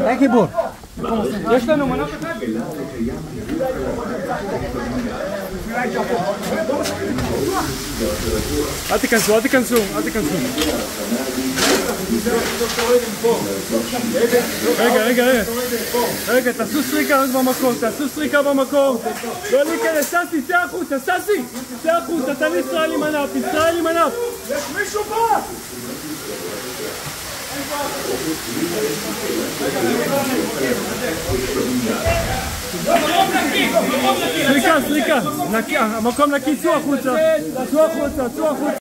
אין חיבור. יש לנו מנות אחת? אל תיכנסו, אל תיכנסו, אל תיכנסו. רגע, תעשו סריקה רק במקום, תעשו סריקה במקום. לא להיכנס, ססי, צא החוצה, ססי! צא החוצה, תן ישראל עם ענף, ישראל עם ענף! יש מישהו פה! סריקה, המקום נקי, צאו החוצה, צאו החוצה, צאו החוצה.